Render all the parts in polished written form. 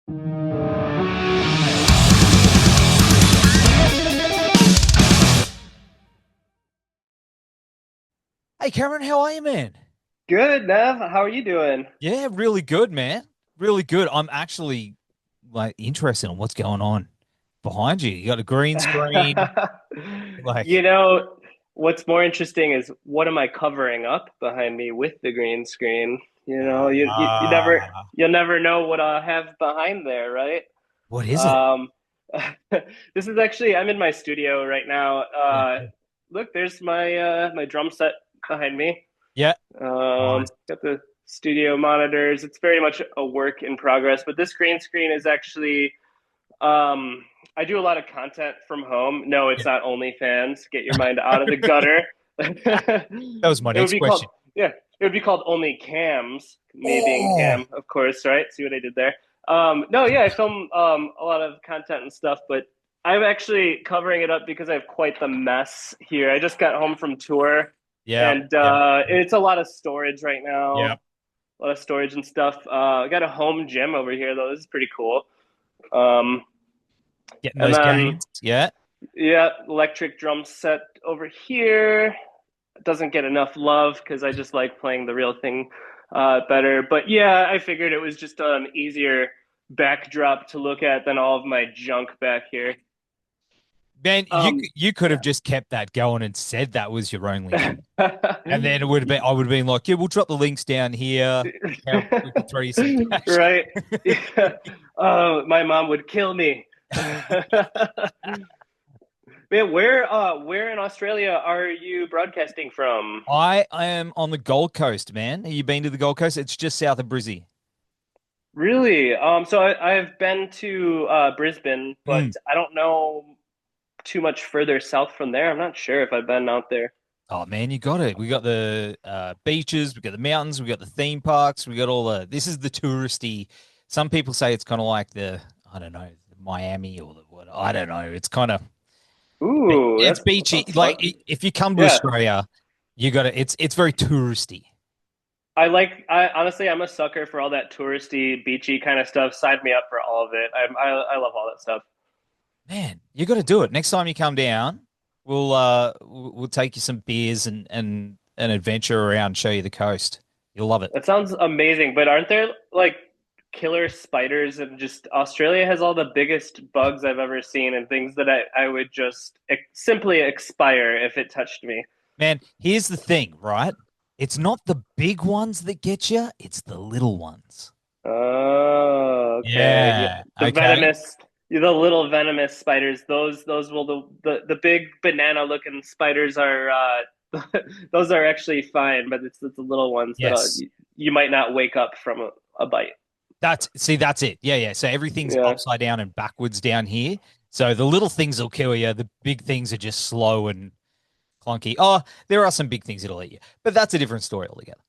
Hey Cameron, how are you, man? Good, Nev. How are you doing? Yeah, really good, man. Really good. I'm actually interested in what's going on behind you. You got a green screen, like You know, what's more interesting is what am I covering up behind me with the green screen? You know, you never ah, you'll never know what I have behind there, right? what is it? Um, this is actually I'm in my studio right now. Yeah. Look, there's my drum set behind me. Yeah. Nice. Got the studio monitors. It's very much a work in progress, but this green screen is actually I do a lot of content from home. No, it's Yeah. not OnlyFans. Get your mind out of the gutter. That was my It would next be called, question. yeah, it would be called Only Cams. Me being Oh, Cam, of course, right? See what I did there? No, yeah, I film a lot of content and stuff, but I'm actually covering it up because I have quite the mess here. I just got home from tour, yeah. and Yeah. it's a lot of storage right Yeah. now, a lot of storage and stuff. I got a home gym over here, though. This is pretty cool. Um, Getting and those then, gains. Yeah. yeah, electric drum set over here. Doesn't get enough love because I just like playing the real thing better. But yeah, I figured it was just an easier backdrop to look at than all of my junk back here. Man, Um, you could have yeah. just kept that going and said that was your only cam. And then it would have been I would have been like, yeah, we'll drop the links down here. Yeah, we could throw you some cash. Right? Yeah. Oh, my mom would kill me. Man, where in Australia are you broadcasting from? I am on the Gold Coast, man. Have you been to the Gold Coast? It's just south of Brizzy. Really? So I've been to Brisbane, but Mm. I don't know too much further south from there. I'm not sure if I've been out there. Oh man, you got it. We got the beaches, we got the mountains, we got the theme parks, we got all the. This is the touristy. Some people say it's kind of like the I don't know Miami or the what I don't know. It's kind of Ooh, it's that beachy. sounds Like fun. if you come to Yeah, Australia, you got to. It's very touristy. I honestly I'm a sucker for all that touristy, beachy kind of stuff. Sign me up for all of it. I love all that stuff. Man, you got to do it. Next time you come down, we'll take you some beers and an adventure around, show you the coast. You'll love it. That sounds amazing, but aren't there like killer spiders and just Australia has all the biggest bugs I've ever seen and things that I would just simply expire if it touched me. Man, here's the thing, right? It's not the big ones that get you, it's the little ones. Oh, okay. Yeah, Yeah. the Okay. venomous, the little venomous spiders. Those will the big banana looking spiders are those are actually fine, but it's the little ones that Yes. you might not wake up from a bite. That's it. Yeah, yeah. So everything's Yeah. upside down and backwards down here. So the little things will kill you. The big things are just slow and clunky. Oh, there are some big things that'll eat you, but that's a different story altogether.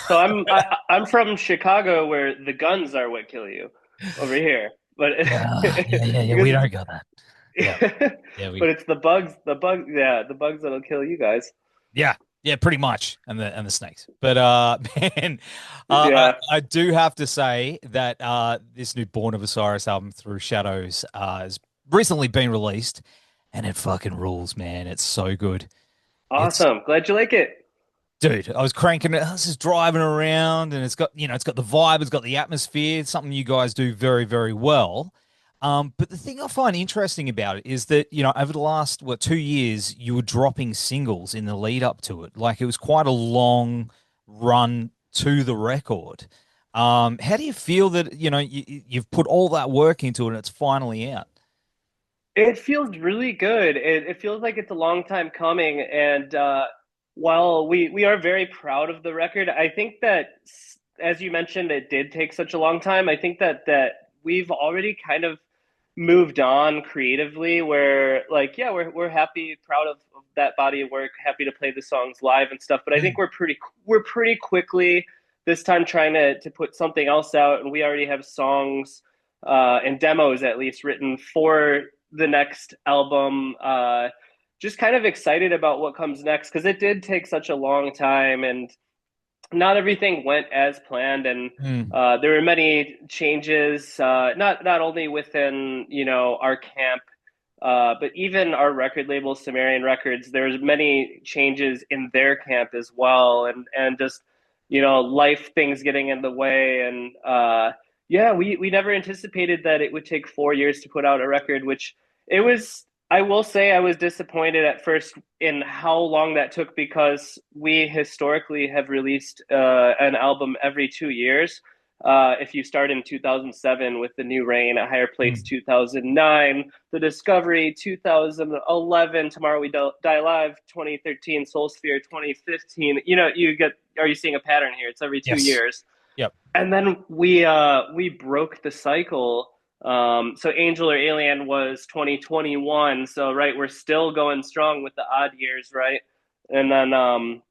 So I'm from Chicago where the guns are what kill you over here, but Yeah, yeah, yeah, yeah. We because don't got that. Yeah, yeah, but we it's the bugs that'll kill you guys. Yeah, yeah, pretty much, and the snakes. But man, Yeah. I do have to say that this new Born of Osiris album, Through Shadows, has recently been released, and it fucking rules, man. It's so good. It's Awesome. Glad you like it. dude, I was cranking it. I was just driving around, and it's got the vibe, it's got the atmosphere. It's something you guys do very, very well. But the thing I find interesting about it is that, over the last, 2 years, you were dropping singles in the lead up to it. Like it was quite a long run to the record. How do you feel that, you've put all that work into it and it's finally out? It feels really good. It feels like it's a long time coming. And while we are very proud of the record, I think that, as you mentioned, it did take such a long time. I think that we've already kind of moved on creatively where like yeah we're happy proud of that body of work, happy to play the songs live and stuff, but I think Mm. we're pretty quickly this time trying to put something else out, and we already have songs and demos at least written for the next album. Just kind of excited about what comes next because it did take such a long time, and not everything went as planned, and Mm, there were many changes, not only within our camp, but even our record label, Sumerian Records. There's many changes in their camp as well, and just life things getting in the way, and yeah, we never anticipated that it would take 4 years to put out a record, which it was. I will say I was disappointed at first in how long that took, because we historically have released an album every 2 years. If you start in 2007 with The New Rain, A Higher Place mm. 2009, The Discovery 2011, Tomorrow We Die Live 2013, Soul Sphere 2015, are you seeing a pattern here? It's every two Yes. years. Yep. And then we broke the cycle. So Angel or Alien was 2021. So right, we're still going strong with the odd years, right? And then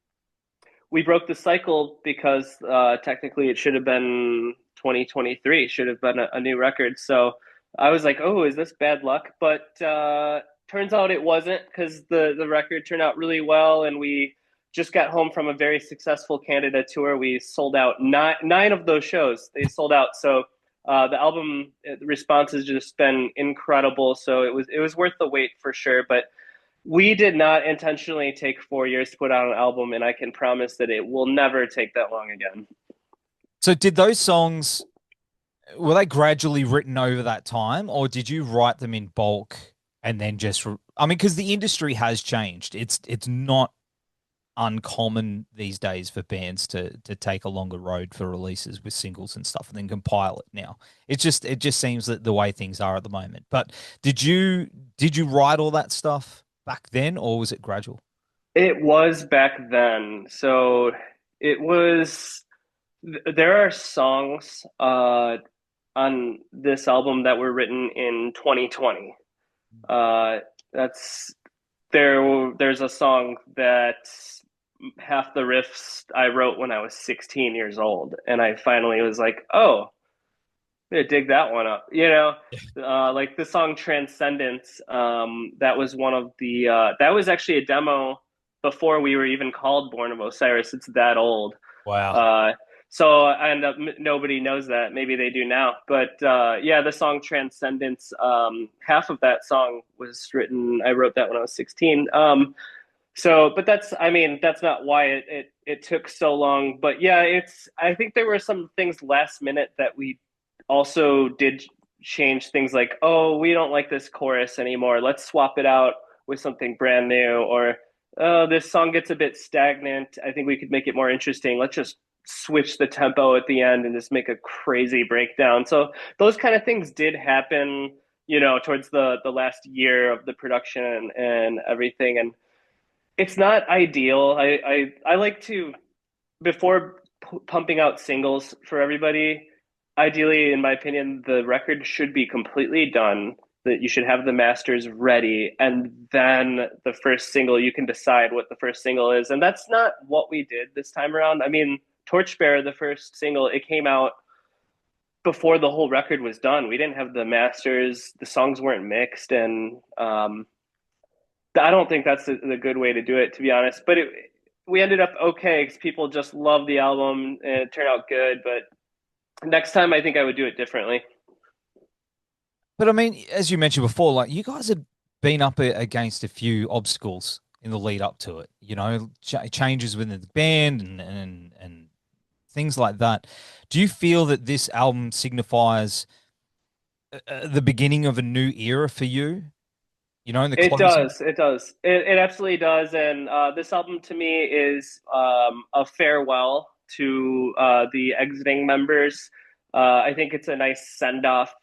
we broke the cycle because technically it should have been 2023, should have been a new record. So I was like, oh, is this bad luck? But turns out it wasn't, because the record turned out really well, and we just got home from a very successful Canada tour. We sold out nine of those shows. They sold out. So the album response has just been incredible. So it was worth the wait for sure. But we did not intentionally take 4 years to put out an album, and I can promise that it will never take that long again. So did those songs were they gradually written over that time, or did you write them in bulk and then I mean, because the industry has changed. It's not uncommon these days for bands to take a longer road for releases with singles and stuff and then compile it now. It just seems that the way things are at the moment. But did you write all that stuff back then, or was it gradual? It was back then. So it was, there are songs on this album that were written in 2020. Uh, that's there's a song that half the riffs I wrote when I was 16 years old, and I finally was like, oh, yeah, dig that one up. Like the song Transcendence, that was one of the that was actually a demo before we were even called Born of Osiris. It's that old. Wow. Uh, so I end up nobody knows that. Maybe they do now. But yeah, the song Transcendence, half of that song was written. I wrote that when I was 16. But I mean, that's not why it took so long. But yeah, I think there were some things last minute that we also did change, things like, oh, we don't like this chorus anymore. Let's swap it out with something brand new. Or, oh, this song gets a bit stagnant. I think we could make it more interesting. Let's just switch the tempo at the end and just make a crazy breakdown. So those kind of things did happen, towards the last year of the production and everything. And it's not ideal. I like to, before pumping out singles for everybody, ideally, in my opinion, the record should be completely done. That you should have the masters ready, and then the first single, you can decide what the first single is. And that's not what we did this time around. I mean, Torchbearer, the first single, it came out before the whole record was done. We didn't have the masters, the songs weren't mixed, and I don't think that's the good way to do it, to be honest. But we ended up okay because people just loved the album and it turned out good. But next time, I think I would do it differently. But I mean, as you mentioned before, like you guys have been up against a few obstacles in the lead up to it. Changes within the band and things like that. Do you feel that this album signifies the beginning of a new era for you? In the It closing. does. It does. It absolutely does. And this album to me is a farewell to the exiting members. I think it's a nice send off.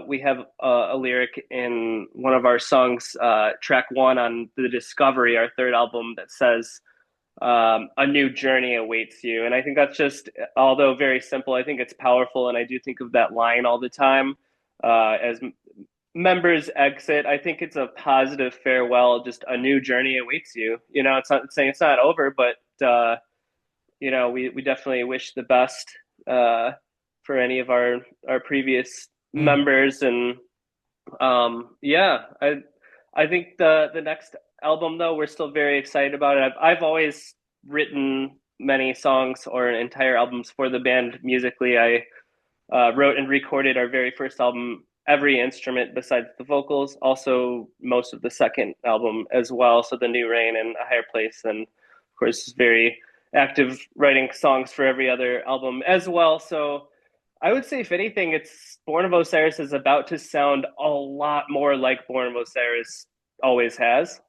We have a lyric in one of our songs, track one on The Discovery, our third album, that says, a new journey awaits you. And I think that's just, although very simple, I think it's powerful. And I do think of that line all the time as members exit. I think it's a positive farewell, just a new journey awaits you. It's not saying it's not over, but, we definitely wish the best for any of our previous Mm. members. And yeah, I think the next album, though, we're still very excited about it. I've always written many songs or entire albums for the band musically. I wrote and recorded our very first album, every instrument besides the vocals, also most of the second album as well. So the New Rain and A Higher Place, and of course, very active writing songs for every other album as well. So I would say, if anything, it's Born of Osiris is about to sound a lot more like Born of Osiris always has,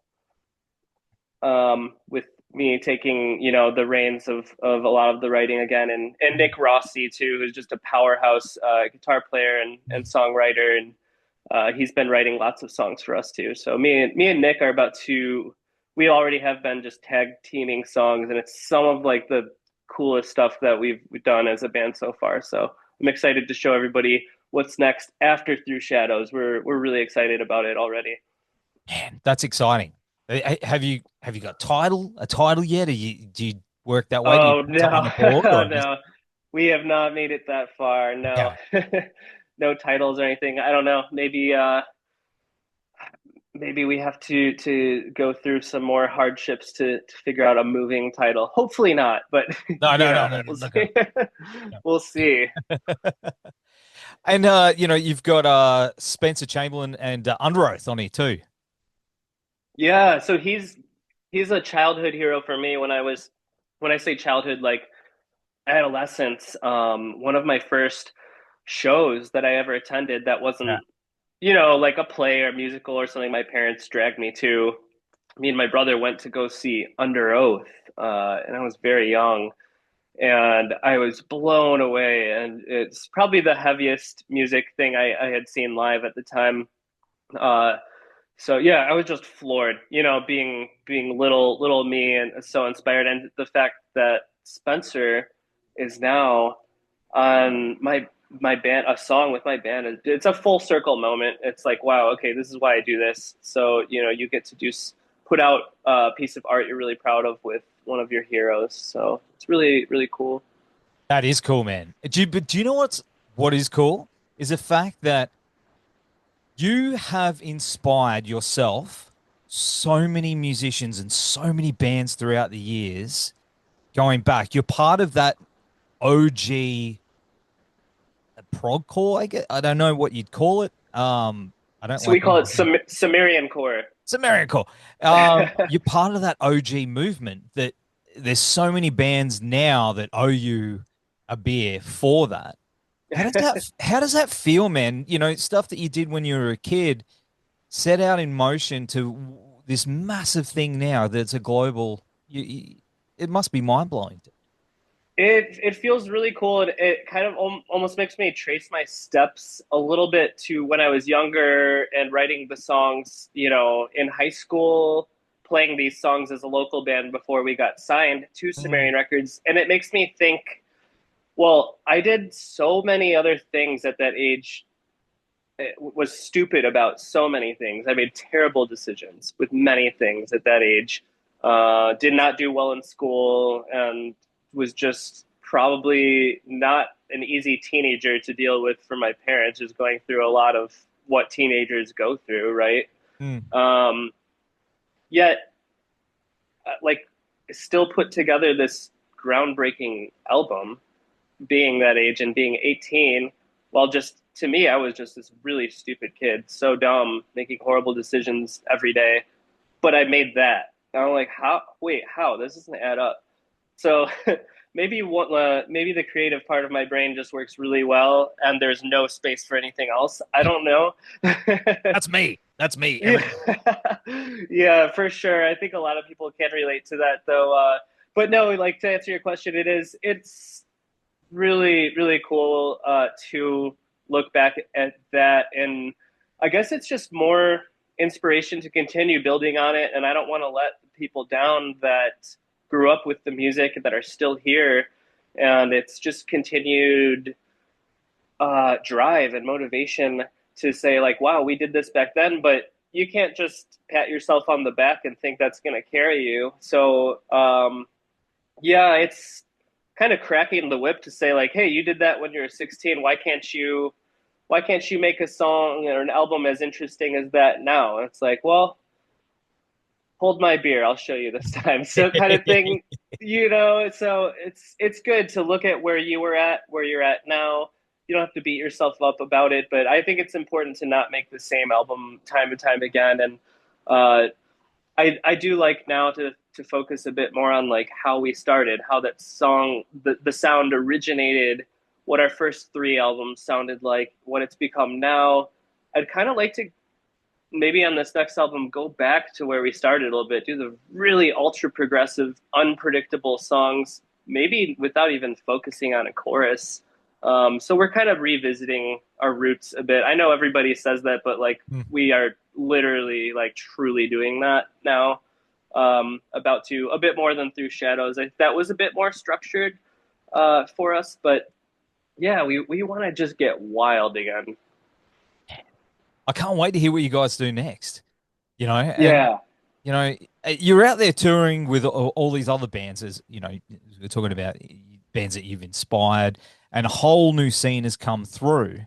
with me taking the reins of a lot of the writing again, and Nick Rossi too, who's just a powerhouse guitar player and songwriter, and he's been writing lots of songs for us too. So me and Nick are about to, we already have been just tag teaming songs, and it's some of like the coolest stuff that we've done as a band so far. So I'm excited to show everybody what's next after Through Shadows. We're really excited about it already. Man, that's exciting. Have you got a title yet? Do you work that way? Do you Oh put something on no, the board or just no, we have not made it that far. No, yeah? no titles or anything. I don't know. Maybe we have to go through some more hardships to figure out a moving title. Hopefully not, but No, no, no, no, no, we'll look up. see. We'll see. And you've got Spencer Chamberlain and Underoath on here too. Yeah, so he's a childhood hero for me. When I say childhood, like adolescence, one of my first shows that I ever attended that Yeah. wasn't, like a play or musical or something my parents dragged me to. Me and my brother went to go see Underoath, and I was very young, and I was blown away. And it's probably the heaviest music thing I had seen live at the time. Uh, so yeah, I was just floored, being little me, and so inspired, and the fact that Spencer is now on my band, a song with my band. It's a full circle moment. It's like, wow, okay, this is why I do this. So you get to put out a piece of art you're really proud of with one of your heroes. So it's really really cool. That is cool, man. But do you know what is cool is the fact that you have inspired yourself so many musicians and so many bands throughout the years going back. You're part of that OG prog core, I guess. I don't know what you'd call it. I don't So we like call using it Sumerian core. it's a miracle. You're part of that OG movement that there's so many bands now that owe you a beer for that. How does that feel, man? Stuff that you did when you were a kid set out in motion to this massive thing now that's a global it must be mind-blowing. It feels really cool, and it kind of almost makes me trace my steps a little bit to when I was younger and writing the songs, in high school, playing these songs as a local band before we got signed to Mm. Sumerian Records. And it makes me think, well, I did so many other things at that age. It was stupid about so many things. I made terrible decisions with many things at that age. Did not do well in school, and was just probably not an easy teenager to deal with for my parents, just going through a lot of what teenagers go through, right? Mm. Um, Yet, like, still put together this groundbreaking album, being that age and being 18, while just to me, I was just this really stupid kid, so dumb, making horrible decisions every day. But I made that. And I'm like, how? Wait, how? This doesn't add up. So maybe the creative part of my brain just works really well, and there's no space for anything else. I don't know. That's me. That's me. Yeah, yeah, for sure. I think a lot of people can relate to that, though. But no, like, to answer your question, it's really really cool to look back at that, and I guess it's just more inspiration to continue building on it. And I don't want to let people down that grew up with the music that are still here, and it's just continued drive and motivation to say, like, wow, we did this back then, but you can't just pat yourself on the back and think that's going to carry you. So yeah, it's kind of cracking the whip to say, like, hey, you did that when you were 16. Why can't you make a song or an album as interesting as that now? And it's like, well, hold my beer, I'll show you this time. So kind of thing, you know. So it's good to look at where you were at, where you're at now. You don't have to beat yourself up about it, but I think it's important to not make the same album time and time again. And I do like now to focus a bit more on like how we started, how that song, the sound originated, what our first three albums sounded like, what it's become now. I'd kind of like to maybe on this next album go back to where we started a little bit, do the really ultra progressive, unpredictable songs, maybe without even focusing on a chorus. So we're kind of revisiting our roots a bit. I know everybody says that, but like we are literally like truly doing that now. About to a bit more than Through Shadows. That was a bit more structured for us, but yeah, we want to just get wild again. I can't wait to hear what you guys do next. You know, and Yeah. you know, you're out there touring with all these other bands, as you know, we're talking about bands that you've inspired, and a whole new scene has come through.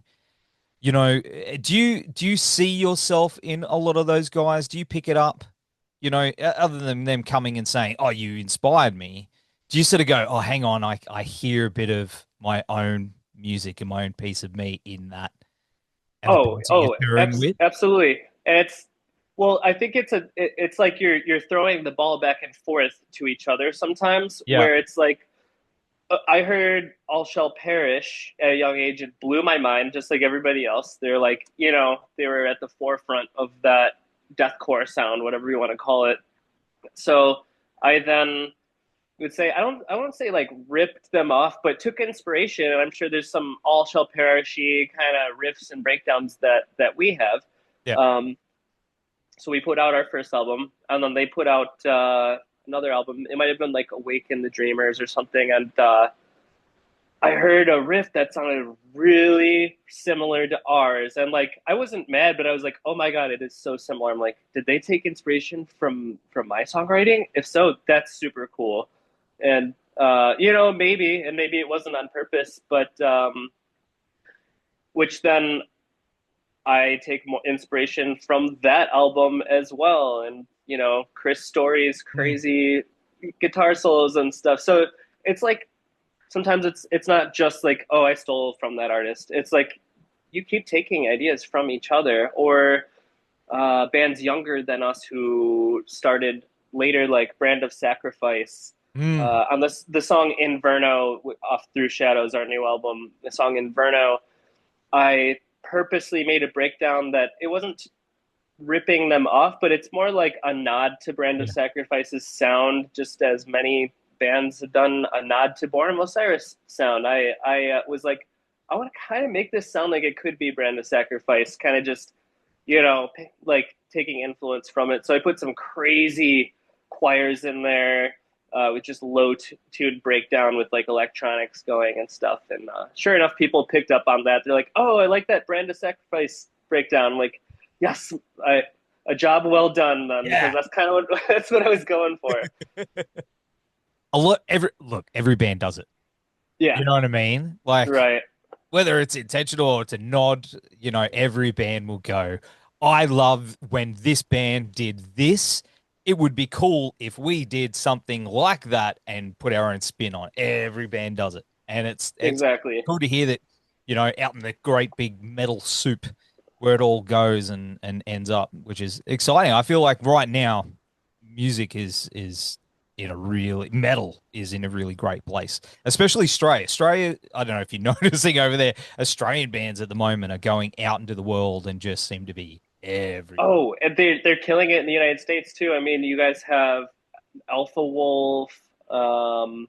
You know, do you see yourself in a lot of those guys? Do you pick it up? You know, other than them coming and saying, "Oh, you inspired me," do you sort of go, "Oh, hang on, I hear a bit of my own music and my own piece of me in that," and the bands that you're touring with? Absolutely. And it's well, I think it's like you're throwing the ball back and forth to each other sometimes, Yeah. where it's like I heard All Shall Perish at a young age. It blew my mind, just like everybody else. They're like, you know, they were at the forefront of that deathcore sound, whatever you want to call it. So I then would say I won't say like ripped them off, but took inspiration. And I'm sure there's some All Shall Perishy kind of riffs and breakdowns that we have. Yeah. So we put out our first album, and then they put out another album. It might have been like Awaken the Dreamers or something, and I heard a riff that sounded really similar to ours, and like I wasn't mad, but I was like, "Oh my god, it is so similar." I'm like, "Did they take inspiration from my songwriting? If so, that's super cool." And you know, maybe it wasn't on purpose, but which then I take more inspiration from that album as well, and you know, Chris Story's crazy guitar solos and stuff. So it's like sometimes it's not just like, oh, I stole from that artist. It's like you keep taking ideas from each other, or bands younger than us who started later, like Brand of Sacrifice. On the song Inverno off Through Shadows, our new album, the song Inverno, I purposely made a breakdown that it wasn't ripping them off, but it's more like a nod to Brand of Sacrifice's sound, just as many bands have done a nod to Born of Osiris sound. I was like, I want to kind of make this sound like it could be Brand of Sacrifice, kind of just, you know, like taking influence from it. So I put some crazy choirs in there with just low-tuned breakdown with like electronics going and stuff. And sure enough, people picked up on that. They're like, "Oh, I like that Brand of Sacrifice breakdown." I'm like, yes, a job well done then, because that's kind of that's what I was going for. Every band does it. Yeah, You know what I mean? Like, right. whether it's intentional or it's a nod, you know, every band will go, I love when this band did this. It would be cool if we did something like that and put our own spin on it. Every band does it. And it's Exactly. cool to hear that, you know, out in the great big metal soup where it all goes and ends up, which is exciting. I feel like right now music is in a really metal is in a really great place, especially Australia. Australia, I don't know if you're noticing over there, Australian bands at the moment are going out into the world and just seem to be everywhere. Oh, and they're killing it in the United States too. I mean, you guys have Alpha Wolf, and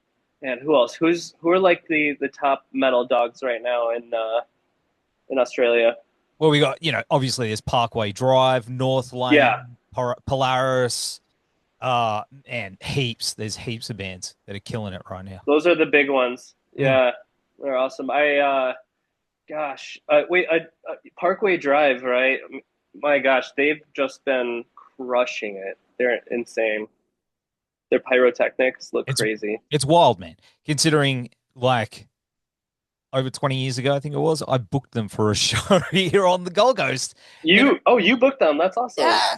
who else? Who are like the top metal dogs right now in Australia? Well, we got, you know, obviously there's Parkway Drive, North Yeah, Lane, Polaris, and there's heaps of bands that are killing it right now. those are the big ones. Mm. Yeah, they're awesome. Gosh, wait, Parkway Drive, right? My gosh, they've just been crushing it. They're insane. Their pyrotechnics look It's crazy. it's wild, man. Considering like over 20 years ago, I think it was, I booked them for a show here on the Gold Coast. And You booked them. That's awesome. yeah,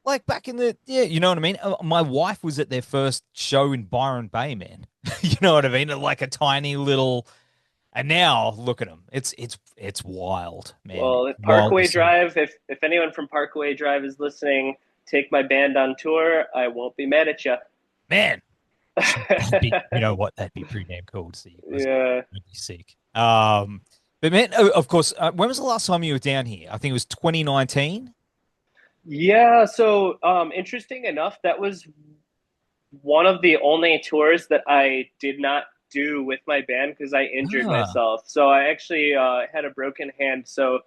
like back in the, yeah, you know what I mean? My wife was at their first show in Byron Bay, man. You know what I mean? Like a tiny little, and now look at them. It's wild, man. Well, It's wild to Parkway see. Drive, if anyone from Parkway Drive is listening, take my band on tour. I won't be mad at you. Man, that'd be, you know what? That'd be pretty damn cool to see you guys. Yeah. That'd be sick. But man, of course, when was the last time you were down here? I think it was 2019. Yeah, so interesting enough, that was one of the only tours that I did not do with my band because I injured Ah, myself. So I actually had a broken hand. So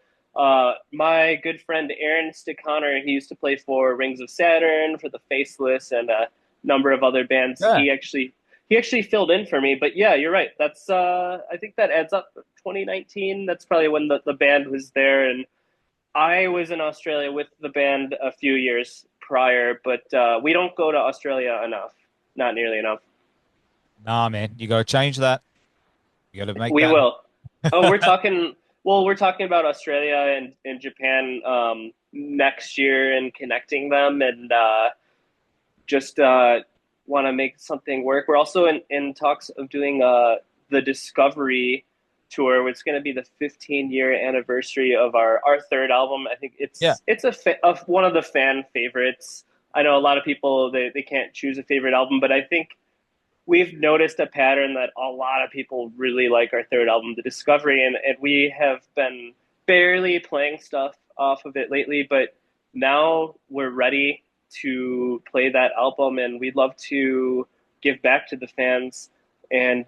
my good friend Aaron Stickonner, he used to play for Rings of Saturn, for the Faceless, and a number of other bands. yeah. He actually filled in for me. But yeah, you're right. That's I think that adds up 2019. That's probably when the band was there, and I was in Australia with the band a few years prior, but we don't go to Australia enough, not nearly enough. Nah, man, you got to change that. You got to make We that. will. Oh, we're talking. Well, we're talking about Australia and Japan next year and connecting them, and just want to make something work. We're also in talks of doing the Discovery tour, which is going to be the 15-year anniversary of our third album. I think Yeah. it's of one of the fan favorites. I know a lot of people they can't choose a favorite album, but I think we've noticed a pattern that a lot of people really like our third album, The Discovery, and we have been barely playing stuff off of it lately, but now we're ready to play that album, and we'd love to give back to the fans and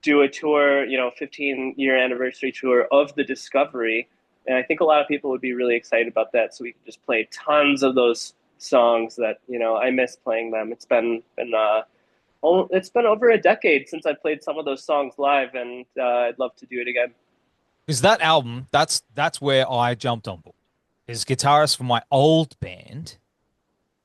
do a tour, 15-year anniversary tour of The Discovery. And I think a lot of people would be really excited about that. So we can just play tons of those songs that, I miss playing them. It's been over a decade since I played some of those songs live, and I'd love to do it again. Because that album, that's where I jumped on board. His guitarist for my old band,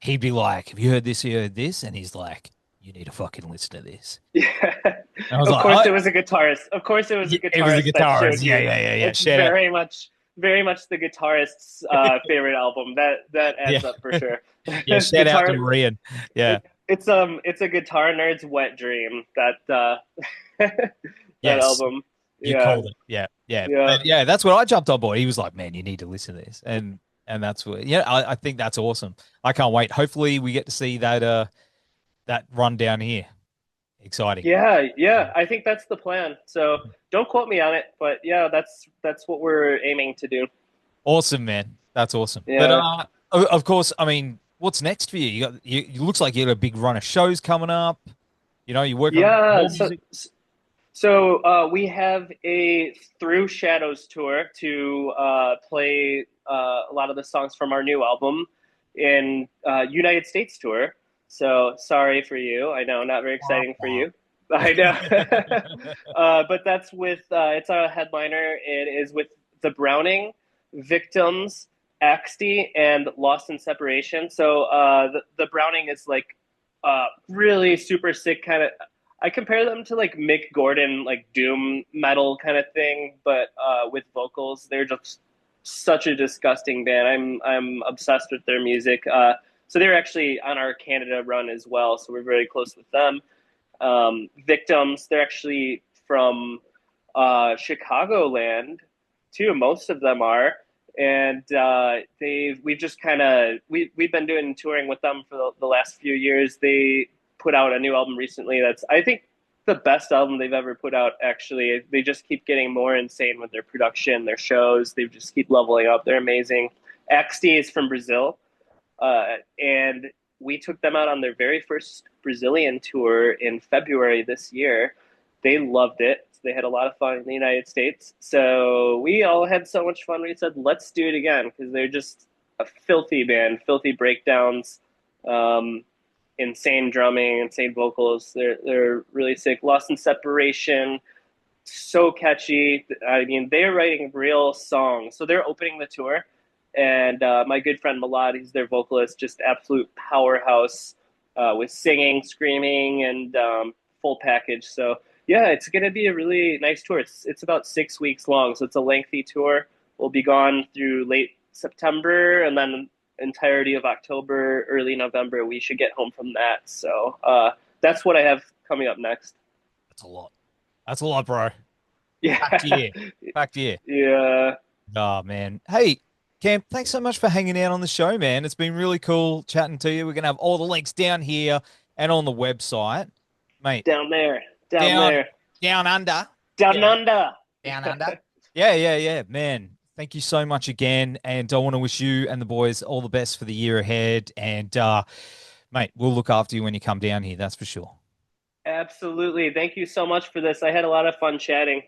he'd be like, "Have you heard this? You heard this?" And he's like, "You need to fucking listen to this." Yeah. And I was Of like, course it was a guitarist. Of course it was a It was a guitarist that guitarist. showed Yeah, you. yeah, yeah, yeah. It's Shout out. very much the guitarist's favorite album. That Yeah, adds up for sure. yeah. Shout out to Guitar Rian. Yeah. it's a guitar nerd's wet dream, that that Yes. album. You Yeah. called it. Yeah, yeah, Yeah. but yeah. That's what I jumped on board. He was like, "Man, you need to listen to this," and that's what. Yeah, I think that's awesome. I can't wait. Hopefully, we get to see that run down here. Exciting. Yeah, yeah. I think that's the plan. So don't quote me on it, but yeah, that's what we're aiming to do. Awesome, man. That's awesome. But Yeah. of course, I mean, what's next for you? You looks like you got a big run of shows coming up. You know, you're working on Yeah, more so music. we have a Through Shadows tour to play a lot of the songs from our new album in United States tour. So sorry for you. I know, not very Wah, exciting for wah. you. I know. But that's with it's a headliner. It is with The Browning, Victims, Axty, and Lost in Separation. So the Browning is like really super sick kind of. I compare them to like Mick Gordon, like doom metal kind of thing, but with vocals. They're just such a disgusting band. I'm obsessed with their music. So they're actually on our Canada run as well. So we're very close with them. Victims, they're actually from Chicagoland too. Most of them are, and we've just kind of we've been doing touring with them for the last few years. They put out a new album recently that's, I think, the best album they've ever put out. Actually, they just keep getting more insane with their production, their shows. They just keep leveling up. They're amazing. XD is from Brazil, and we took them out on their very first Brazilian tour in February this year. They loved it. They had a lot of fun in the United States. So we all had so much fun. We said, let's do it again, because they're just a filthy band, filthy breakdowns, insane drumming, insane vocals. They're really sick. Lost in Separation, so catchy. I mean, they're writing real songs. So they're opening the tour, and my good friend Malad, he's their vocalist, just absolute powerhouse with singing, screaming, and full package. So yeah, it's going to be a really nice tour. It's about 6 weeks long, so it's a lengthy tour. We'll be gone through late September, and then entirety of October, early November, we should get home from that. So that's what I have coming up next. That's a lot. That's a lot, bro. Packed Yeah. year. Packed year. Yeah. Oh, man. Hey, Cam, thanks so much for hanging out on the show, man. It's been really cool chatting to you. We're going to have all the links down here and on the website. Mate, Down there. Down down, there. down under. Down Yeah, under. down under. Yeah, yeah, yeah, man. Thank you so much again. And I want to wish you and the boys all the best for the year ahead. And, mate, we'll look after you when you come down here. That's for sure. Absolutely. Thank you so much for this. I had a lot of fun chatting.